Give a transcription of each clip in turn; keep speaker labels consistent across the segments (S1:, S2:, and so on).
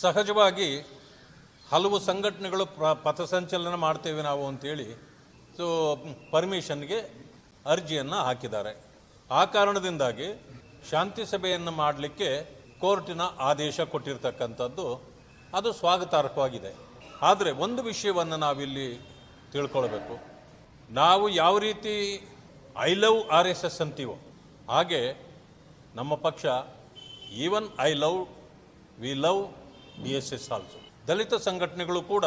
S1: ಸಹಜವಾಗಿ ಹಲವು ಸಂಘಟನೆಗಳು ಪಥಸಂಚಲನ ಮಾಡ್ತೇವೆ ನಾವು ಅಂತೇಳಿ ಪರ್ಮಿಷನ್ಗೆ ಅರ್ಜಿಯನ್ನು ಹಾಕಿದ್ದಾರೆ. ಆ ಕಾರಣದಿಂದಾಗಿ ಶಾಂತಿ ಸಭೆಯನ್ನು ಮಾಡಲಿಕ್ಕೆ ಕೋರ್ಟಿನ ಆದೇಶ ಕೊಟ್ಟಿರ್ತಕ್ಕಂಥದ್ದು ಅದು ಸ್ವಾಗತಾರ್ಹವಾಗಿದೆ. ಆದರೆ ಒಂದು ವಿಷಯವನ್ನು ನಾವಿಲ್ಲಿ ತಿಳ್ಕೊಳ್ಬೇಕು. ನಾವು ಯಾವ ರೀತಿ ಐ ಲವ್ RSS ಅಂತೀವೋ ಹಾಗೆ ನಮ್ಮ ಪಕ್ಷ even we love DSS also. ದಲಿತ ಸಂಘಟನೆಗಳು ಕೂಡ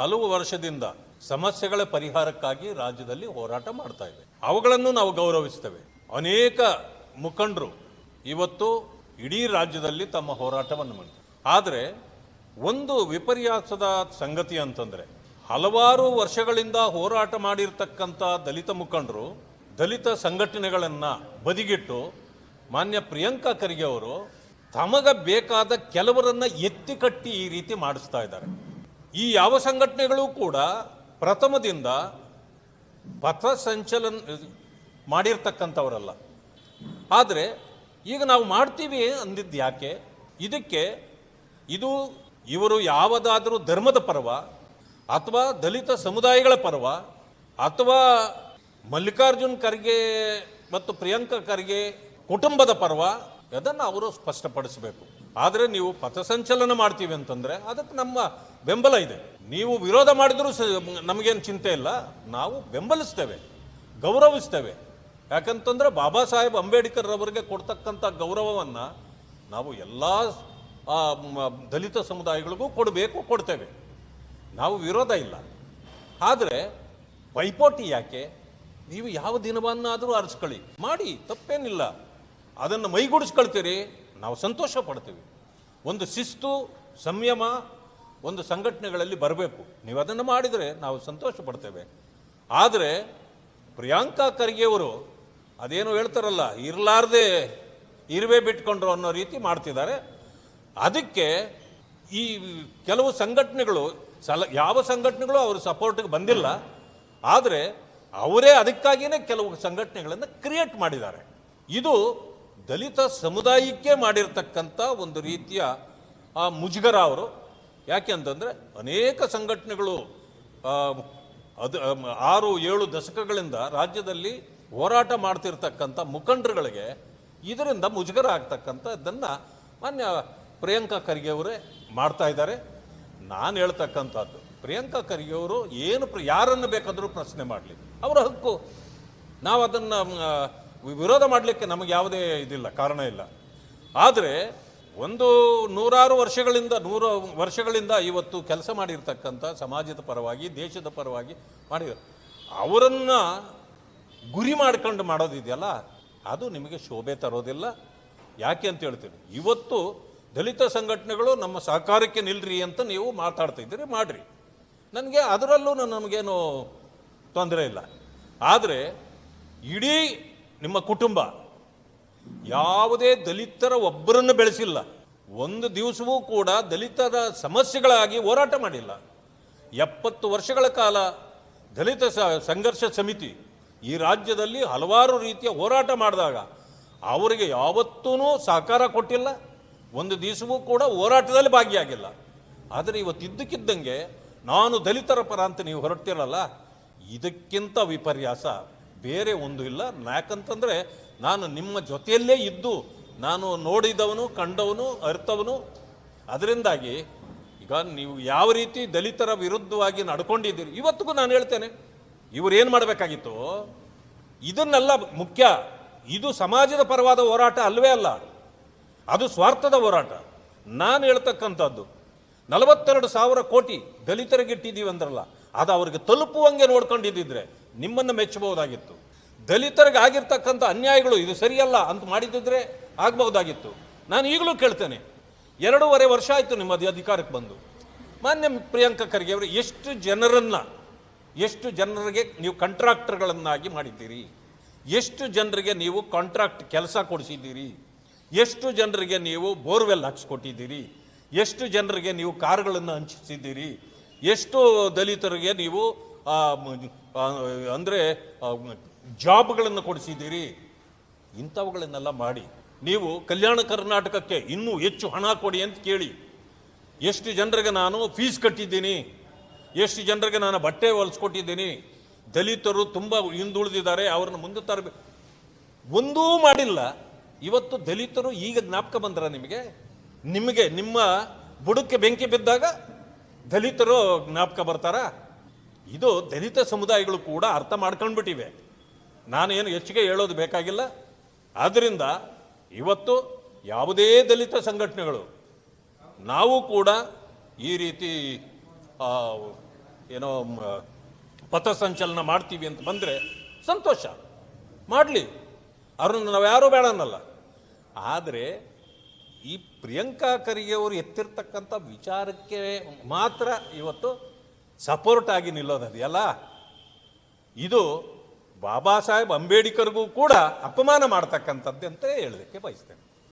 S1: ಹಲವು ವರ್ಷದಿಂದ ಸಮಸ್ಯೆಗಳ ಪರಿಹಾರಕ್ಕಾಗಿ ರಾಜ್ಯದಲ್ಲಿ ಹೋರಾಟ ಮಾಡ್ತಾ ಇವೆ. ಅವುಗಳನ್ನು ನಾವು ಗೌರವಿಸ್ತೇವೆ. ಅನೇಕ ಮುಖಂಡರು ಇವತ್ತು ಇಡೀ ರಾಜ್ಯದಲ್ಲಿ ತಮ್ಮ ಹೋರಾಟವನ್ನು ಮಾಡಿದ್ದಾರೆ. ಆದರೆ ಒಂದು ವಿಪರ್ಯಾಸದ ಸಂಗತಿ ಅಂತಂದರೆ, ಹಲವಾರು ವರ್ಷಗಳಿಂದ ಹೋರಾಟ ಮಾಡಿರ್ತಕ್ಕಂಥ ದಲಿತ ಮುಖಂಡರು ದಲಿತ ಸಂಘಟನೆಗಳನ್ನು ಬದಿಗಿಟ್ಟು ಮಾನ್ಯ ಪ್ರಿಯಾಂಕಾ ಖರ್ಗೆ ಅವರು ತಮಗ ಬೇಕಾದ ಕೆಲವರನ್ನ ಎತ್ತಿ ಕಟ್ಟಿ ಈ ರೀತಿ ಮಾಡಿಸ್ತಾ ಇದ್ದಾರೆ. ಈ ಯಾವ ಸಂಘಟನೆಗಳು ಕೂಡ ಪ್ರಥಮದಿಂದ ಪಥಸಂಚಲನ ಮಾಡಿರ್ತಕ್ಕಂಥವರಲ್ಲ. ಆದರೆ ಈಗ ನಾವು ಮಾಡ್ತೀವಿ ಅಂದಿದ್ದು ಯಾಕೆ? ಇವರು ಯಾವುದಾದರೂ ಧರ್ಮದ ಪರವ ಅಥವಾ ದಲಿತ ಸಮುದಾಯಗಳ ಪರವ ಅಥವಾ ಮಲ್ಲಿಕಾರ್ಜುನ್ ಖರ್ಗೆ ಮತ್ತು ಪ್ರಿಯಾಂಕಾ ಖರ್ಗೆ ಕುಟುಂಬದ ಪರವ, ಅದನ್ನು ಅವರು ಸ್ಪಷ್ಟಪಡಿಸಬೇಕು. ಆದರೆ ನೀವು ಪಥಸಂಚಲನ ಮಾಡ್ತೀವಿ ಅಂತಂದರೆ ಅದಕ್ಕೆ ನಮ್ಮ ಬೆಂಬಲ ಇದೆ. ನೀವು ವಿರೋಧ ಮಾಡಿದರೂ ನಮಗೇನು ಚಿಂತೆ ಇಲ್ಲ, ನಾವು ಬೆಂಬಲಿಸ್ತೇವೆ, ಗೌರವಿಸ್ತೇವೆ. ಯಾಕಂತಂದರೆ ಬಾಬಾ ಸಾಹೇಬ್ ಅಂಬೇಡ್ಕರ್ ಅವರಿಗೆ ಕೊಡ್ತಕ್ಕಂಥ ಗೌರವವನ್ನು ನಾವು ಎಲ್ಲ ದಲಿತ ಸಮುದಾಯಗಳಿಗೂ ಕೊಡ್ತೇವೆ. ನಾವು ವಿರೋಧ ಇಲ್ಲ. ಆದರೆ ಪೈಪೋಟಿ ಯಾಕೆ? ನೀವು ಯಾವ ದಿನವನ್ನಾದರೂ ಆರಿಸ್ಕೊಳ್ಳಿ, ಮಾಡಿ, ತಪ್ಪೇನಿಲ್ಲ. ಅದನ್ನು ಮೈಗೂಡಿಸ್ಕೊಳ್ತೀರಿ, ನಾವು ಸಂತೋಷ ಪಡ್ತೀವಿ. ಒಂದು ಶಿಸ್ತು ಸಂಯಮ ಒಂದು ಸಂಘಟನೆಗಳಲ್ಲಿ ಬರಬೇಕು. ನೀವು ಅದನ್ನು ಮಾಡಿದರೆ ನಾವು ಸಂತೋಷ ಪಡ್ತೇವೆ. ಆದರೆ ಪ್ರಿಯಾಂಕಾ ಖರ್ಗೆ ಅವರು ಅದೇನು ಹೇಳ್ತಾರಲ್ಲ, ಇರಲಾರ್ದೆ ಇರುವೆ ಬಿಟ್ಕೊಂಡ್ರು ಅನ್ನೋ ರೀತಿ ಮಾಡ್ತಿದ್ದಾರೆ. ಅದಕ್ಕೆ ಈ ಕೆಲವು ಸಂಘಟನೆಗಳು ಯಾವ ಸಂಘಟನೆಗಳು ಅವ್ರ ಸಪೋರ್ಟ್ಗೆ ಬಂದಿಲ್ಲ. ಆದರೆ ಅವರೇ ಅದಕ್ಕಾಗಿಯೇ ಕೆಲವು ಸಂಘಟನೆಗಳನ್ನು ಕ್ರಿಯೇಟ್ ಮಾಡಿದ್ದಾರೆ. ಇದು ದಲಿತ ಸಮುದಾಯಕ್ಕೆ ಮಾಡಿರ್ತಕ್ಕಂಥ ಒಂದು ರೀತಿಯ ಮುಜುಗರ ಅವರು. ಯಾಕೆ ಅಂತಂದರೆ ಅನೇಕ ಸಂಘಟನೆಗಳು 6-7 ದಶಕಗಳಿಂದ ರಾಜ್ಯದಲ್ಲಿ ಹೋರಾಟ ಮಾಡ್ತಿರ್ತಕ್ಕಂಥ ಮುಖಂಡರುಗಳಿಗೆ ಇದರಿಂದ ಮುಜುಗರ ಆಗ್ತಕ್ಕಂಥದ್ದನ್ನು ಮಾನ್ಯ ಪ್ರಿಯಾಂಕಾ ಖರ್ಗೆ ಅವರೇ ಮಾಡ್ತಾ ಇದ್ದಾರೆ. ನಾನು ಹೇಳ್ತಕ್ಕಂಥದ್ದು, ಪ್ರಿಯಾಂಕಾ ಖರ್ಗೆ ಅವರು ಯಾರನ್ನು ಬೇಕಾದರೂ ಪ್ರಶ್ನೆ ಮಾಡಲಿ, ಅವರ ಹಕ್ಕು. ನಾವು ಅದನ್ನು ವಿರೋಧ ಮಾಡಲಿಕ್ಕೆ ನಮಗೆ ಯಾವುದೇ ಇದಿಲ್ಲ, ಕಾರಣ ಇಲ್ಲ. ಆದರೆ ಒಂದು 100 ವರ್ಷಗಳಿಂದ ಇವತ್ತು ಕೆಲಸ ಮಾಡಿರ್ತಕ್ಕಂಥ ಸಮಾಜದ ಪರವಾಗಿ, ದೇಶದ ಪರವಾಗಿ ಅವರನ್ನು ಗುರಿ ಮಾಡ್ಕೊಂಡು ಮಾಡೋದಿದೆಯಲ್ಲ, ಅದು ನಿಮಗೆ ಶೋಭೆ ತರೋದಿಲ್ಲ. ಯಾಕೆ ಅಂತ ಹೇಳ್ತೀವಿ, ಇವತ್ತು ದಲಿತ ಸಂಘಟನೆಗಳು ನಮ್ಮ ಸಹಕಾರಕ್ಕೆ ನಿಲ್ರಿ ಅಂತ ನೀವು ಮಾತಾಡ್ತಿದ್ದೀರಿ, ಮಾಡ್ರಿ, ನನಗೆ ಅದರಲ್ಲೂ ನಮಗೇನು ತೊಂದರೆ ಇಲ್ಲ. ಆದರೆ ಇಡೀ ನಿಮ್ಮ ಕುಟುಂಬ ಯಾವುದೇ ದಲಿತರ ಒಬ್ಬರನ್ನು ಬೆಳೆಸಿಲ್ಲ, ಒಂದು ದಿವಸವೂ ಕೂಡ ದಲಿತರ ಸಮಸ್ಯೆಗಳಾಗಿ ಹೋರಾಟ ಮಾಡಿಲ್ಲ. 70 ವರ್ಷಗಳ ಕಾಲ ದಲಿತ ಸಂಘರ್ಷ ಸಮಿತಿ ಈ ರಾಜ್ಯದಲ್ಲಿ ಹಲವಾರು ರೀತಿಯ ಹೋರಾಟ ಮಾಡಿದಾಗ ಅವರಿಗೆ ಯಾವತ್ತೂ ಸಹಕಾರ ಕೊಟ್ಟಿಲ್ಲ, ಒಂದು ದಿವಸವೂ ಕೂಡ ಹೋರಾಟದಲ್ಲಿ ಭಾಗಿಯಾಗಿಲ್ಲ. ಆದರೆ ಇವತ್ತಿದ್ದಕ್ಕಿದ್ದಂಗೆ ನಾನು ದಲಿತರ ಪರ ಅಂತ ನೀವು ಹೊರಡ್ತಿರಲ್ಲ, ಇದಕ್ಕಿಂತ ವಿಪರ್ಯಾಸ ಬೇರೆ ಒಂದು ಇಲ್ಲ. ಯಾಕಂತಂದರೆ ನಾನು ನಿಮ್ಮ ಜೊತೆಯಲ್ಲೇ ಇದ್ದು ನಾನು ನೋಡಿದವನು, ಕಂಡವನು, ಅರ್ಥವನು. ಅದರಿಂದಾಗಿ ಈಗ ನೀವು ಯಾವ ರೀತಿ ದಲಿತರ ವಿರುದ್ಧವಾಗಿ ನಡ್ಕೊಂಡಿದ್ದೀರಿ, ಇವತ್ತಿಗೂ ನಾನು ಹೇಳ್ತೇನೆ, ಇವರೇನು ಮಾಡಬೇಕಾಗಿತ್ತು, ಇದನ್ನೆಲ್ಲ ಮುಖ್ಯ. ಇದು ಸಮಾಜದ ಪರವಾದ ಹೋರಾಟ ಅಲ್ವೇ ಅಲ್ಲ, ಅದು ಸ್ವಾರ್ಥದ ಹೋರಾಟ. ನಾನು ಹೇಳ್ತಕ್ಕಂಥದ್ದು 42,000 ಕೋಟಿ ದಲಿತರಿಗೆ ಇಟ್ಟಿದ್ದೀವಿ ಅಂದ್ರಲ್ಲ, ಅದು ಅವ್ರಿಗೆ ತಲುಪುವಂಗೆ ನೋಡ್ಕೊಂಡಿದ್ದಿದ್ರೆ ನಿಮ್ಮನ್ನು ಮೆಚ್ಚಬಹುದಾಗಿತ್ತು. ದಲಿತರಿಗೆ ಆಗಿರ್ತಕ್ಕಂಥ ಅನ್ಯಾಯಗಳು ಇದು ಸರಿಯಲ್ಲ ಅಂತ ಮಾಡಿದ್ದಿದ್ರೆ ಆಗಬಹುದಾಗಿತ್ತು. ನಾನು ಈಗಲೂ ಕೇಳ್ತೇನೆ, 2.5 ವರ್ಷ ಆಯಿತು ನಿಮ್ಮದು ಅಧಿಕಾರಕ್ಕೆ ಬಂದು. ಮಾನ್ಯ ಪ್ರಿಯಾಂಕಾ ಖರ್ಗೆ ಅವರು ಎಷ್ಟು ಜನರಿಗೆ ನೀವು ಕಾಂಟ್ರಾಕ್ಟರ್ಗಳನ್ನಾಗಿ ಮಾಡಿದ್ದೀರಿ, ಎಷ್ಟು ಜನರಿಗೆ ನೀವು ಕಾಂಟ್ರಾಕ್ಟ್ ಕೆಲಸ ಕೊಡಿಸಿದ್ದೀರಿ, ಎಷ್ಟು ಜನರಿಗೆ ನೀವು ಬೋರ್ವೆಲ್ ಹಾಕ್ಸ್ಕೊಟ್ಟಿದ್ದೀರಿ, ಎಷ್ಟು ಜನರಿಗೆ ನೀವು ಕಾರುಗಳನ್ನು ಹಂಚಿಸಿದ್ದೀರಿ, ಎಷ್ಟು ದಲಿತರಿಗೆ ನೀವು ಅಂದರೆ ಜಾಬ್ಗಳನ್ನು ಕೊಡಿಸಿದ್ದೀರಿ. ಇಂಥವುಗಳನ್ನೆಲ್ಲ ಮಾಡಿ ನೀವು ಕಲ್ಯಾಣ ಕರ್ನಾಟಕಕ್ಕೆ ಇನ್ನೂ ಹೆಚ್ಚು ಹಣ ಕೊಡಿ ಅಂತ ಕೇಳಿ ಎಷ್ಟು ಜನರಿಗೆ ನಾನು ಫೀಸ್ ಕಟ್ಟಿದ್ದೀನಿ, ಎಷ್ಟು ಜನರಿಗೆ ನಾನು ಬಟ್ಟೆ ಹೊಲಿಸ್ಕೊಟ್ಟಿದ್ದೀನಿ, ದಲಿತರು ತುಂಬ ಹಿಂದುಳಿದಿದ್ದಾರೆ, ಅವ್ರನ್ನ ಮುಂದೆ ತರಬೇಕು, ಒಂದೂ ಮಾಡಿಲ್ಲ. ಇವತ್ತು ದಲಿತರು ಈಗ ಜ್ಞಾಪಕ ಬಂದ್ರ ನಿಮಗೆ ನಿಮ್ಮ ಬುಡಕ್ಕೆ ಬೆಂಕಿ ಬಿದ್ದಾಗ ದಲಿತರು ಜ್ಞಾಪಕ ಬರ್ತಾರ? ಇದು ದಲಿತ ಸಮುದಾಯಗಳು ಕೂಡ ಅರ್ಥ ಮಾಡ್ಕೊಂಡ್ಬಿಟ್ಟಿವೆ. ನಾನೇನು ಹೆಚ್ಚಿಗೆ ಹೇಳೋದು ಬೇಕಾಗಿಲ್ಲ. ಆದ್ದರಿಂದ ಇವತ್ತು ಯಾವುದೇ ದಲಿತ ಸಂಘಟನೆಗಳು ನಾವು ಕೂಡ ಈ ರೀತಿ ಏನೋ ಪಥಸಂಚಲನ ಮಾಡ್ತೀವಿ ಅಂತ ಬಂದರೆ ಸಂತೋಷ, ಮಾಡಲಿ, ಅವ್ರನ್ನ ನಾವು ಯಾರೂ ಬೇಡ ಅನ್ನಲ್ಲ. ಆದರೆ ಈ ಪ್ರಿಯಾಂಕಾ ಖರ್ಗೆ ಅವರು ಎತ್ತಿರ್ತಕ್ಕಂಥ ವಿಚಾರಕ್ಕೆ ಮಾತ್ರ ಇವತ್ತು ಸಪೋರ್ಟ್ ಆಗಿ ನಿಲ್ಲೋದಲ್ಲ, ಇದು ಬಾಬಾ ಸಾಹೇಬ್ ಅಂಬೇಡ್ಕರ್ಗೂ ಕೂಡ ಅಪಮಾನ ಮಾಡ್ತಕ್ಕಂಥದ್ದು ಅಂತ ಹೇಳಲಿಕ್ಕೆ ಬಯಸ್ತೇನೆ.